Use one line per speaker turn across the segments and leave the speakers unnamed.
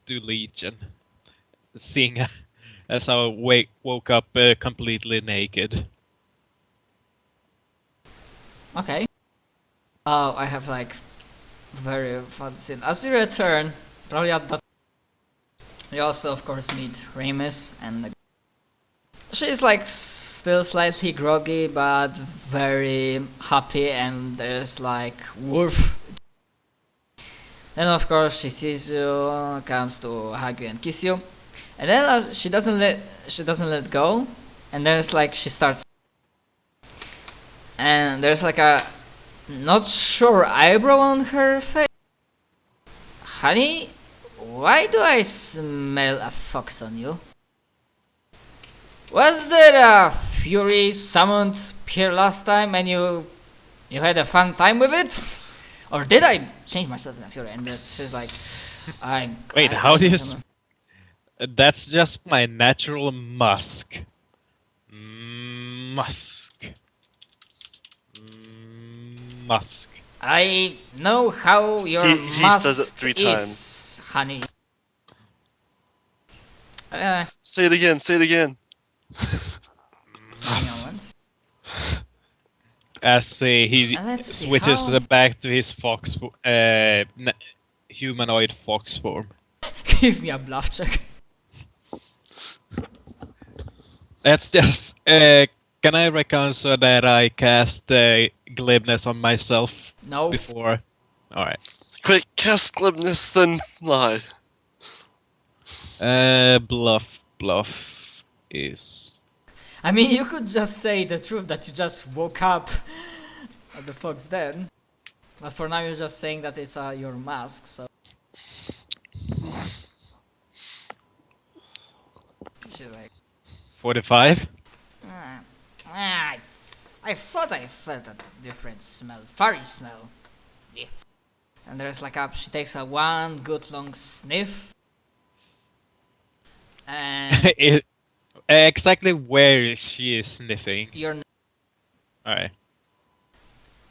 to Legion, seeing as I woke up completely naked.
Okay. Oh, I have like very fun scene. As you return, probably at that, you also of course meet Remus, and she's like still slightly groggy, but very happy, and there's like Wolf. Then of course she sees you, comes to hug you and kiss you, and then she doesn't let go, and there's like she starts, and there's like a not sure eyebrow on her face. Honey, why do I smell a fox on you? Was there a fury summoned here last time and you had a fun time with it? Or did I change myself in a fury? And she's like,
Wait, how do you... That's just my natural musk. Musk. Musk.
I know how your
He
musk
says it 3
is,
times.
honey.
Say it again, say it again.
As he switches back to his humanoid fox form.
Give me a bluff check.
That's just... can I reconcile that I cast glibness on myself
No.
before? Alright.
Quick, cast glibness, then lie.
Bluff is...
I mean, you could just say the truth that you just woke up at the fox den. But for now you're just saying that it's your mask, so... She's like...
45?
I thought I felt a different smell. Furry smell. Yeah. And there's like she takes a one good long sniff. And...
exactly where she is sniffing.
Your...
Alright.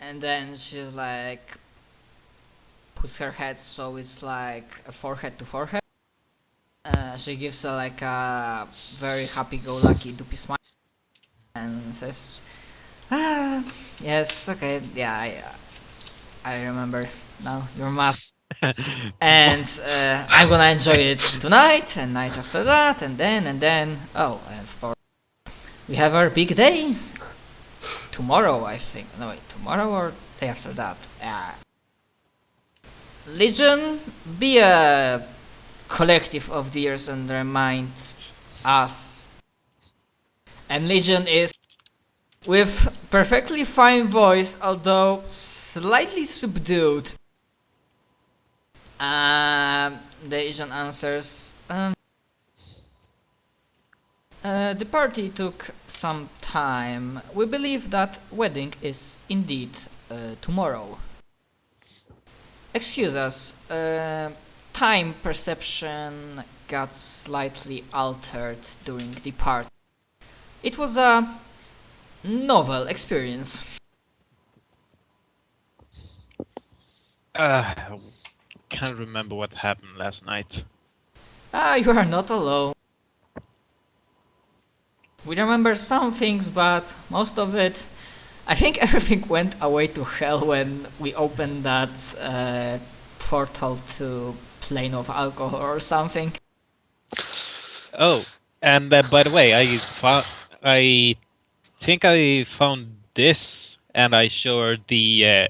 And then she's like... puts her head so it's like a forehead to forehead. She gives like a very happy-go-lucky doopy smile. And says... yes, okay, yeah, I remember now your mask. And I'm gonna enjoy it tonight, and night after that, and then... Oh, and of course, we have our big day. Tomorrow, I think. No, wait, tomorrow or day after that? Legion, be a collective of deers and remind us. And Legion is with perfectly fine voice, although slightly subdued. The Legion answers, the party took some time. We believe that wedding is indeed tomorrow. Excuse us, time perception got slightly altered during the party. It was a novel experience.
Can't remember what happened last night.
You are not alone. We remember some things, but most of it... I think everything went away to hell when we opened that portal to Plane of Alcohol or something.
Oh, and by the way, I think I found this, and I show her the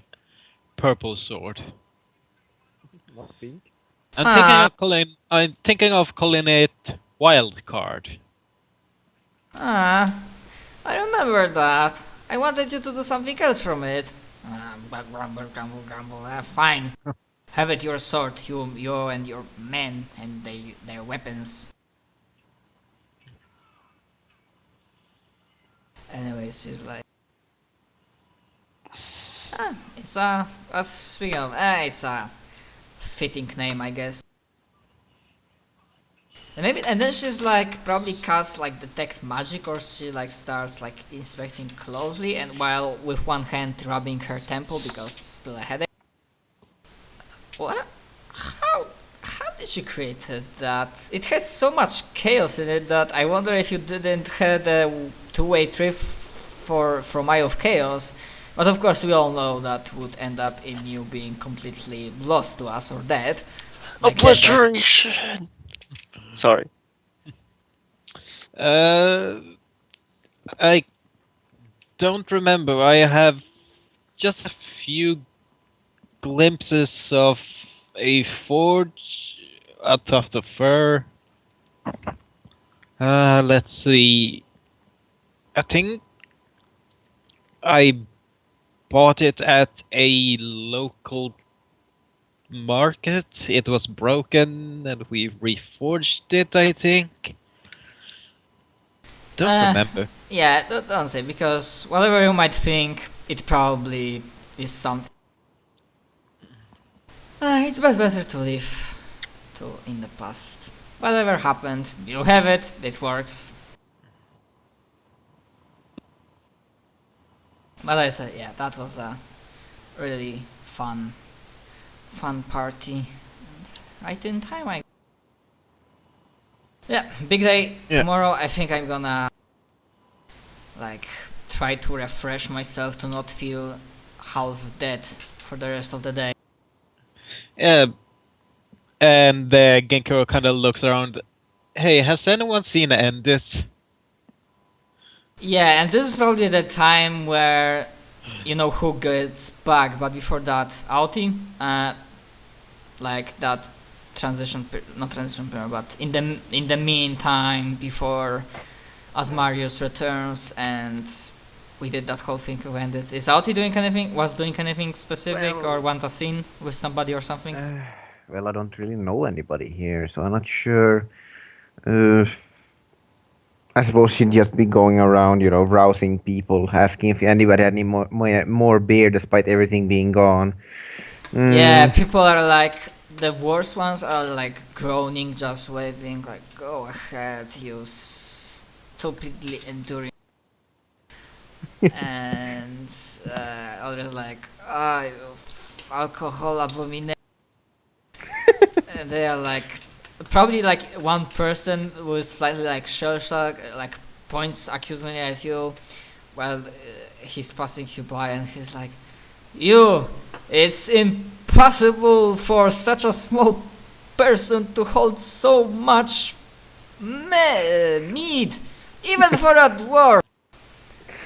purple sword.
Nothing.
I'm thinking of calling it Wild Card.
I remember that. I wanted you to do something else from it. But grumble. Fine. Have it your sword, you and your men and their weapons. Anyways, she's like... it's speaking of... it's a fitting name, I guess. And then she's like probably casts like detect magic, or she like starts like inspecting closely, and while with one hand rubbing her temple because still a headache. What? How did you created that it has so much chaos in it that I wonder if you didn't had a two-way trip from Eye of Chaos. But of course we all know that would end up in you being completely lost to us or dead. Like
Obliteration! Sorry.
I don't remember. I have just a few glimpses of a forge out of the fur. Let's see. I think I bought it at a local market. It was broken and we reforged it, I think. Don't remember.
Yeah, don't say, because whatever you might think, it probably is something. It's better to live in the past. Whatever happened, you have it, it works. But I said, yeah, that was a really fun party. And right in time, yeah, big day.
Yeah.
Tomorrow I think I'm gonna like try to refresh myself to not feel half dead for the rest of the day.
Yeah. And Genkiro kind of looks around. Hey, has anyone seen Endis?
Yeah, and this is probably the time where you know who gets back, but before that, Auti, like that not transition period, but in the meantime, before Asmarius returns and we did that whole thing who ended. Is Auti doing anything specific,
Well,
or want a scene with somebody or something?
Well, I don't really know anybody here, so I'm not sure. Uh, I suppose she'd just be going around, rousing people, asking if anybody had any more beer, despite everything being gone.
Yeah, people are like, the worst ones are like groaning, just waving, like, go ahead, you stupidly enduring. And others like, you alcohol abomination. And they are like, probably like one person was slightly like shell shock, like points accusingly at you while he's passing you by, and he's like, it's impossible for such a small person to hold so much mead, even for a dwarf.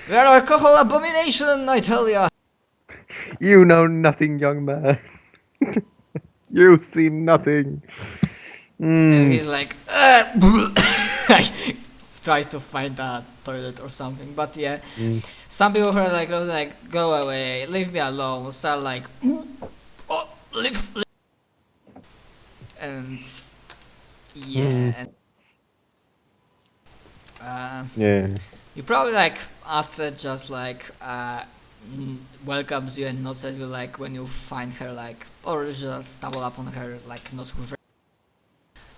We are alcohol abomination, I tell ya.
You know nothing, young man. You see nothing.
And he's like, tries to find a toilet or something. But yeah, some people are like, go away, leave me alone. Start like, leave. And yeah,
Yeah.
you probably like Astrid just like welcomes you and nods at you like when you find her, like, or just stumble upon her, like not with her,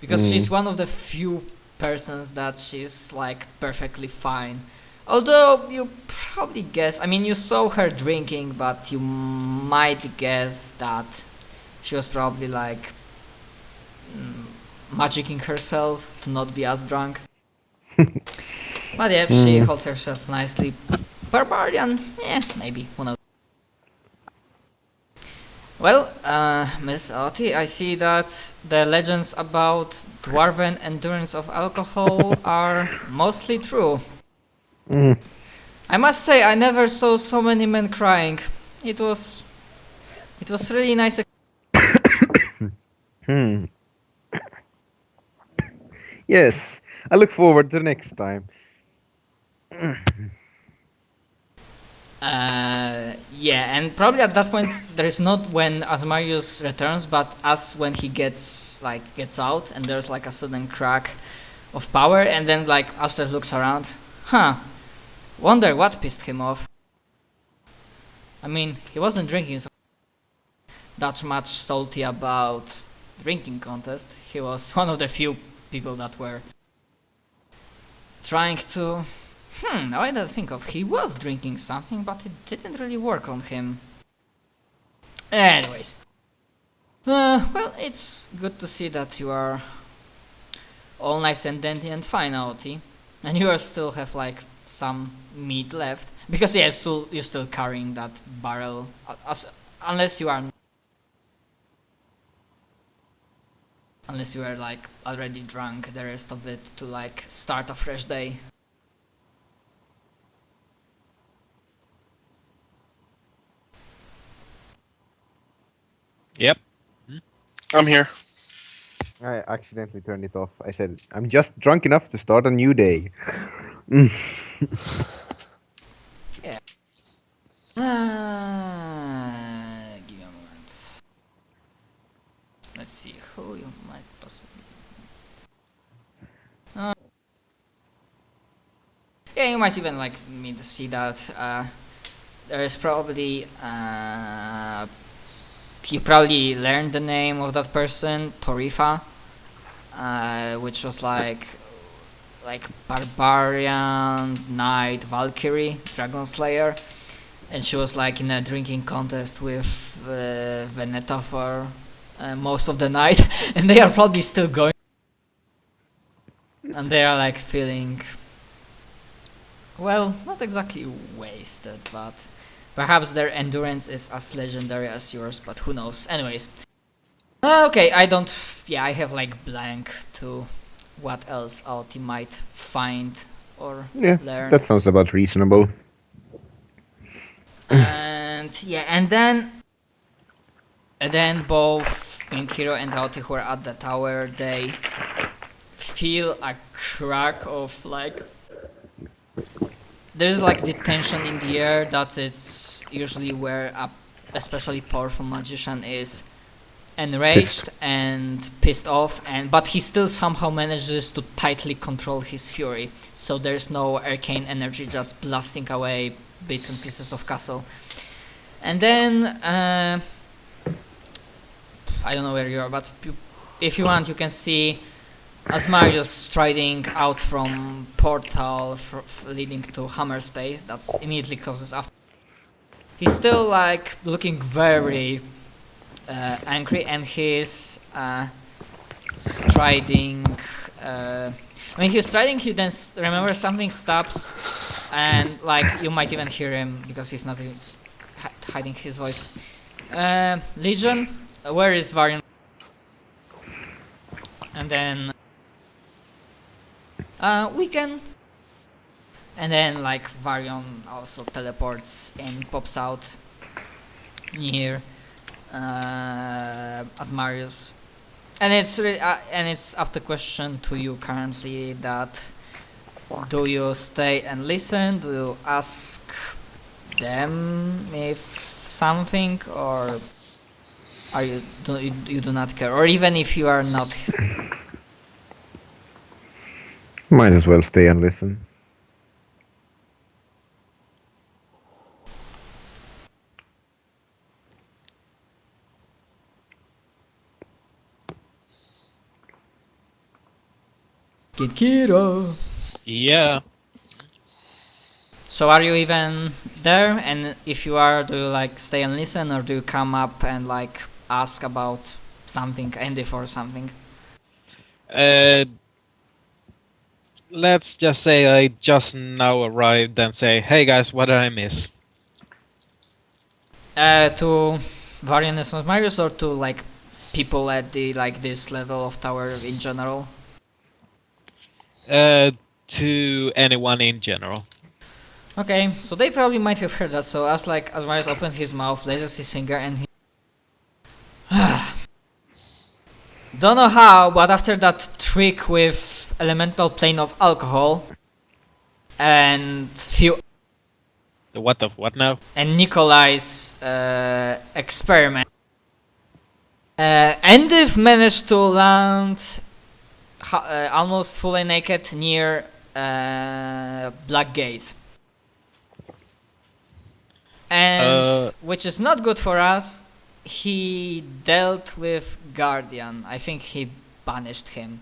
because she's one of the few persons that she's like perfectly fine. Although you probably guess, I mean, you saw her drinking, but you might guess that she was probably like magicking herself to not be as drunk. But yeah, she holds herself nicely. Barbarian, yeah, maybe, who knows. Well, Miss Oti, I see that the legends about dwarven endurance of alcohol are mostly true. I must say, I never saw so many men crying. It was really nice.
Yes, I look forward to the next time.
Yeah, and probably at that point there is not when Asmarius returns, but as when he gets out and there's like a sudden crack of power, and then like Astrid looks around. Wonder what pissed him off. I mean, he wasn't drinking so that much salty about drinking contest. He was one of the few people that were trying to... now I don't think of, he was drinking something, but it didn't really work on him. Anyways. Well, it's good to see that you are all nice and dandy and fine, Aoti. And you still have like some meat left. Because yeah, you're still carrying that barrel. Unless you are like already drunk the rest of it to like start a fresh day.
Yep.
I'm here.
I accidentally turned it off. I said, I'm just drunk enough to start a new day.
Yeah. Give me a moment. Let's see who you might possibly. Yeah, you might even like me to see that there is probably you probably learned the name of that person, Torifa, which was like barbarian knight Valkyrie, dragon slayer, and she was like in a drinking contest with Veneta for most of the night, and they are probably still going, and they are like feeling, well, not exactly wasted, but perhaps their endurance is as legendary as yours, but who knows. Anyways. Okay, I have like blank to what else Aoti might find or
Yeah,
learn.
that sounds about reasonable.
And yeah, and then both Pinkiro and Aoti who are at the tower, they feel a crack of like, there's like the tension in the air that it's usually where a especially powerful magician is enraged and pissed off, but he still somehow manages to tightly control his fury, so there's no arcane energy just blasting away bits and pieces of castle. And then I don't know where you are, but if you want you can see Asmarius striding out from portal leading to Hammer Space that's immediately closes after. He's still like looking very angry, and he's striding. When he's striding, he then remembers something, stops, and like you might even hear him because he's not hiding his voice. Legion, where is Varian? And then we can. And then like Varian also teleports and pops out near Asmarius, and it's really, and it's up the question to you currently that do you stay and listen, do you ask them if something, or are you do not care, or even if you are not.
Might as well stay and listen.
Kidkiro.
Yeah.
So are you even there? And if you are, do you like stay and listen, or do you come up and like ask about something, Andy, or something?
Let's just say I just now arrived and say, hey guys, what did I miss?
To Varian and Marius, or to like people at the like this level of tower in general?
To anyone in general.
Okay, so they probably might have heard that. So as Marius opened his mouth, raises his finger, and he don't know how, but after that trick with elemental plane of alcohol and
What now?
and Nikolai's experiment, Endiv managed to land almost fully naked near Black Gate, and which is not good for us. He dealt with Guardian. I think he banished him,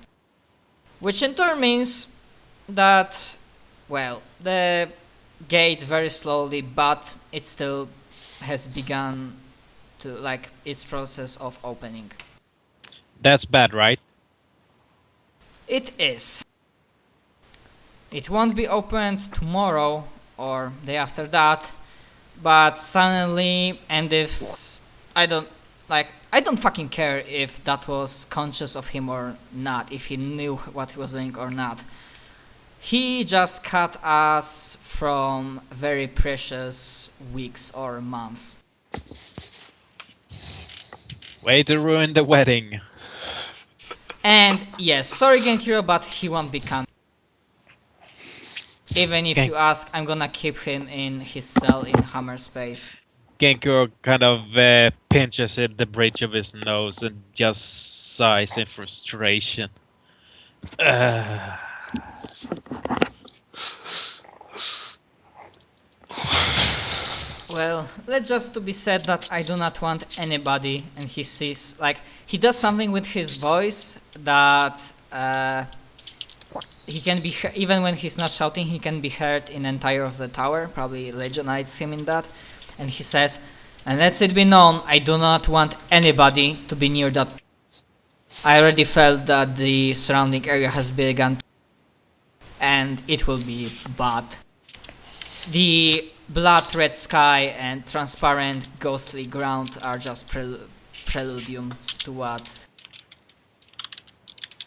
which in turn means that, well, the gate very slowly, but it still has begun to like its process of opening.
That's bad, right?
It is. It won't be opened tomorrow or day after that, but suddenly, and if I don't fucking care if that was conscious of him or not, if he knew what he was doing or not. He just cut us from very precious weeks or months.
Way to ruin the wedding.
And yes, sorry Genkiro, but he won't be canon. Even if you ask, I'm gonna keep him in his cell in Hammer Space.
Genko kind of pinches at the bridge of his nose and just sighs in frustration.
Well, let's just to be said that I do not want anybody, and he sees, like, he does something with his voice that he can be, even when he's not shouting, he can be heard in entire of the tower, probably legionites him in that, and he says, and let it be known, I do not want anybody to be near that. I already felt that the surrounding area has begun, and it will be bad. The blood red sky and transparent ghostly ground are just preludium to what.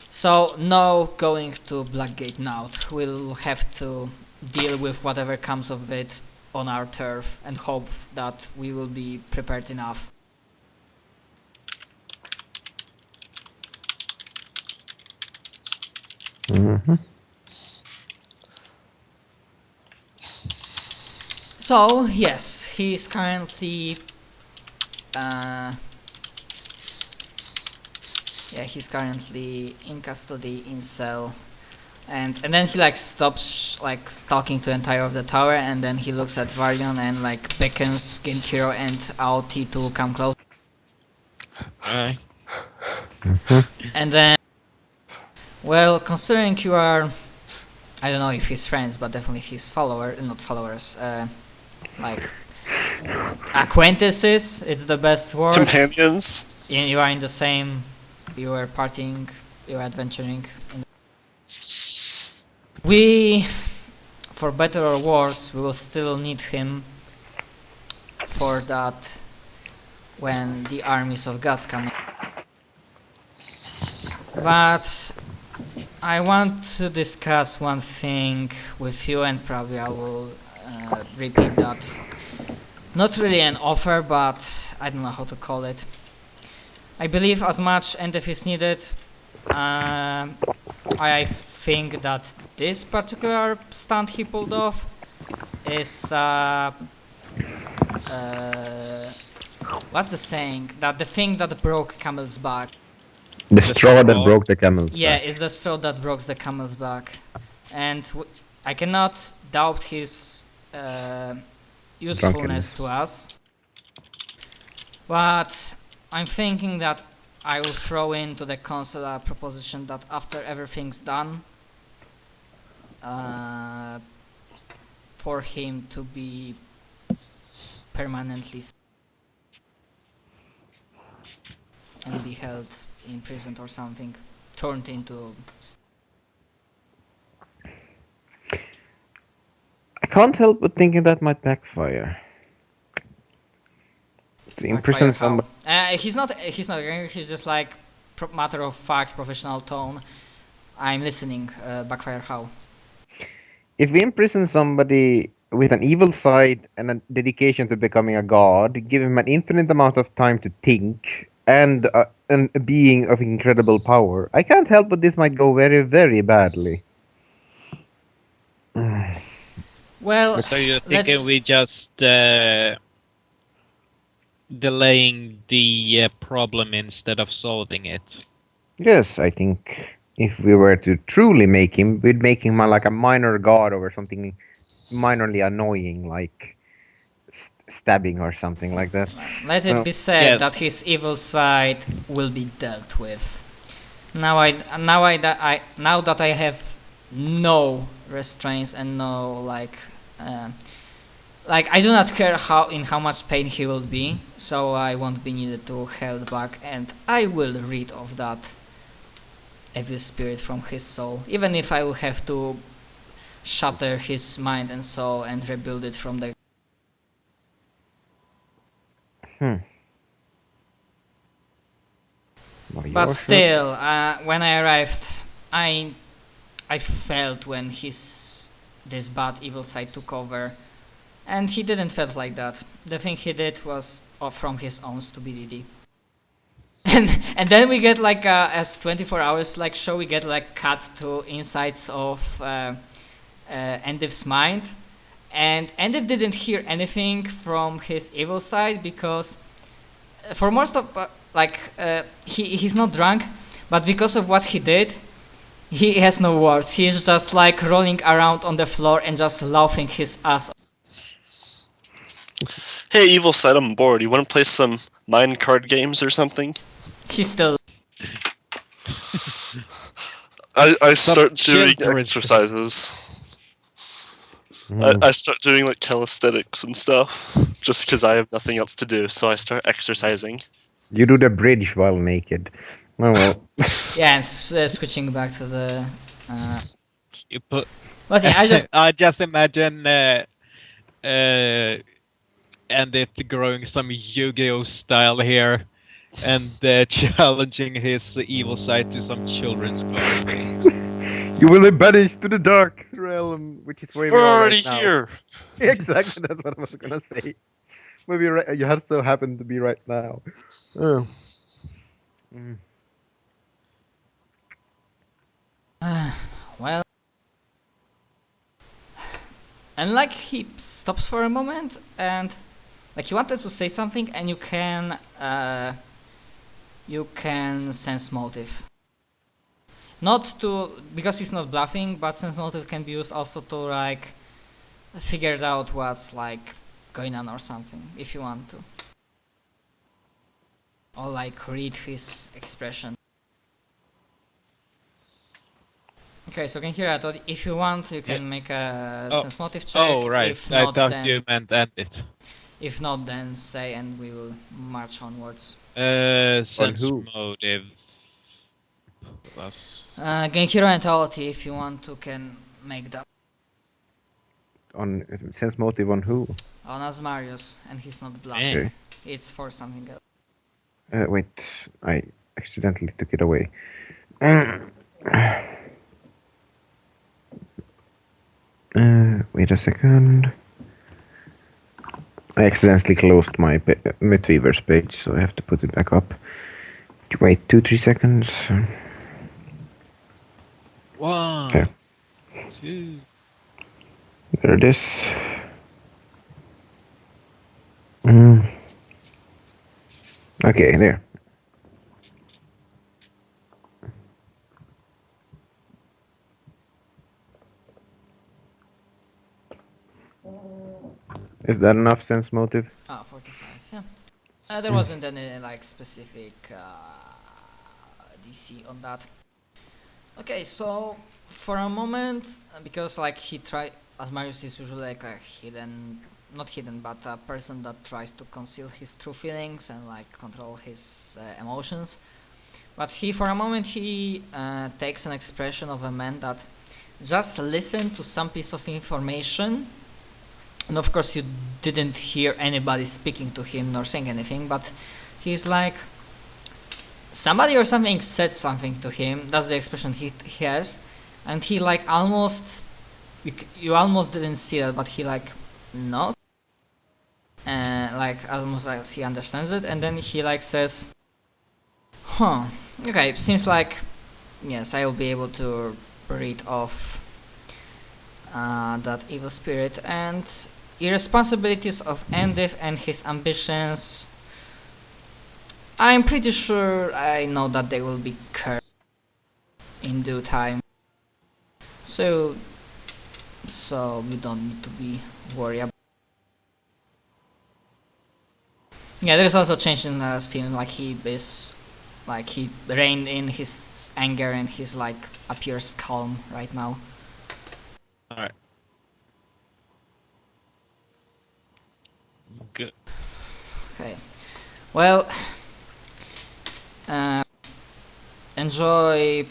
So no going to Blackgate now. We'll have to deal with whatever comes of it on our turf and hope that we will be prepared enough.
Mm-hmm.
So yes, he's currently he's currently in custody in cell, and then he like stops like talking to the entire of the tower, and then he looks at Varian and like beckons Genkiro and Aoti to come close.
Alright.
And then, well, considering you are, I don't know if he's friends, but definitely his not followers, like acquaintances, it's the best word.
Companions?
You are in the same, you are partying, you are adventuring. We, for better or worse, we will still need him for that when the armies of gods come in. But I want to discuss one thing with you, and probably I will repeat that. Not really an offer, but I don't know how to call it. I believe as much and if it's needed, I think that this particular stunt he pulled off is what's the saying? That the thing that broke camel's back.
The straw that broke the camel's
Yeah,
back.
it's the straw that broke the camel's back, and I cannot doubt his usefulness to us. But I'm thinking that I will throw into the console a proposition that after everything's done, for him to be permanently and be held in prison or something, turned into.
I can't help but thinking that might backfire. To imprison somebody.
He's not. He's just like matter of fact, professional tone. I'm listening. Backfire how?
If we imprison somebody with an evil side and a dedication to becoming a god, give him an infinite amount of time to think, and a being of incredible power, I can't help but this might go very, very badly.
Well,
So you're thinking we just delaying the problem instead of solving it?
Yes, I think if we were to truly make him, we'd make him like a minor god over something minorly annoying, like stabbing or something like that.
let it be said that his evil side will be dealt with. Now that I have no restraints and no like like I do not care how much pain he will be, so I won't be needed to held back, and I will rid of that evil spirit from his soul, even if I will have to shatter his mind and soul and rebuild it from the.
Well,
But
you're
still, when I arrived, I felt when this bad evil side took over, and he didn't felt like that. The thing he did was from his own stupidity. And then we get like as 24 hours like show, we get like cut to insights of Endiv's mind, and Endiv didn't hear anything from his evil side because for most of he's not drunk, but because of what he did, he has no words. He's just like rolling around on the floor and just laughing his ass off.
Hey, evil side, I'm bored. You want to play some mind card games or something?
He's still.
I start
Some
doing
children.
exercises. I start doing like calisthenics and stuff just because I have nothing else to do, so I start exercising.
You do the bridge while naked. Oh well.
Yeah, and switching back to the.
You put.
But yeah,
I just imagine and it growing some Yu-Gi-Oh style here, and challenging his evil side to some children's cosplay.
You will be banished to the dark realm, which is where we
We're
are
already
right now.
here!
Exactly, that's what I was gonna say. Maybe you have so happen to be right now. Oh.
well. And like he stops for a moment and like he wanted to say something, and you can sense motive. Not to because he's not bluffing, but sense motive can be used also to like figure out what's like going on or something if you want to. Or like read his expression. Okay, so can hear that. If you want, you can make a sense motive check.
Oh right,
If
I
not,
thought
then,
you meant end it.
If not, then say, and we will march onwards.
Sense
who?
motive. Plus.
Genhiro mentality, if you want to, can make that
On sense motive on who?
on Asmarius, and he's not bluffing.
Okay.
It's for something else.
Wait, I accidentally took it away. Wait a second. I accidentally closed my Midweaver's page, so I have to put it back up. Wait 2-3 seconds.
1,
There.
2.
There it is. Okay, there. Is that enough sense motive?
45, yeah. There wasn't any like specific DC on that. Okay, so for a moment, because like he tried, Asmarius is usually like a not hidden, but a person that tries to conceal his true feelings and like control his emotions. But for a moment, he takes an expression of a man that just listened to some piece of information. And of course you didn't hear anybody speaking to him nor saying anything, but he's like, somebody or something said something to him, that's the expression he has, and he like almost, you almost didn't see that, but he like nods, like almost as he understands it, and then he like says, okay, seems like, yes, I will be able to rid of that evil spirit, and irresponsibilities of Endiv and his ambitions, I'm pretty sure I know that they will be cursed in due time. So you don't need to be worried about. Yeah, there is also change in feeling, like he reined in his anger and he's like appears calm right now.
Alright.
Okay. Well, enjoy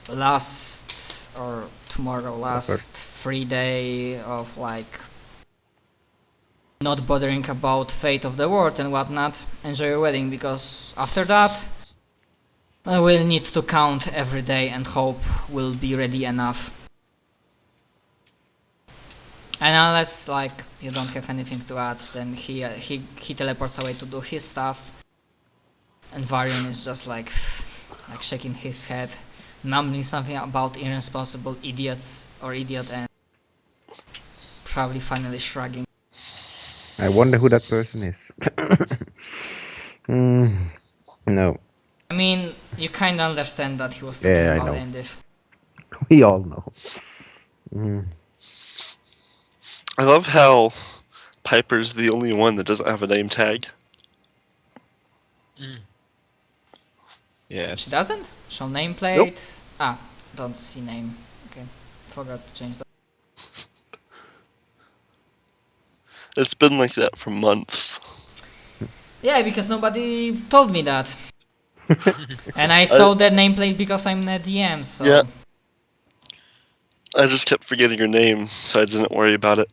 last or tomorrow last free day of like not bothering about fate of the world and whatnot. Enjoy your wedding, because after that I will need to count every day and hope will be ready enough. And unless like you don't have anything to add, then he teleports away to do his stuff, and Varian is just like shaking his head, mumbling something about irresponsible idiots or idiot, and probably finally shrugging.
I wonder who that person is. No.
I mean, you kinda understand that he was talking
Yeah, I
about
know.
Endif.
We all know. Mm.
I love how Piper's the only one that doesn't have a name tag.
Yes.
She doesn't? Show nameplate. Ah, don't see name. Okay, forgot to change that.
It's been like that for months.
Yeah, because nobody told me that. And I saw that nameplate because I'm a DM, so...
Yeah. I just kept forgetting your name, so I didn't worry about it.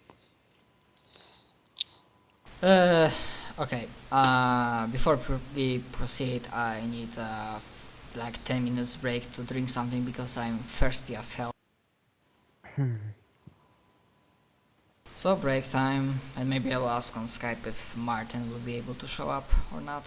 Okay. Before we proceed, I need like 10 minutes break to drink something because I'm thirsty as hell. So break time, and maybe I'll ask on Skype if Martin will be able to show up or not.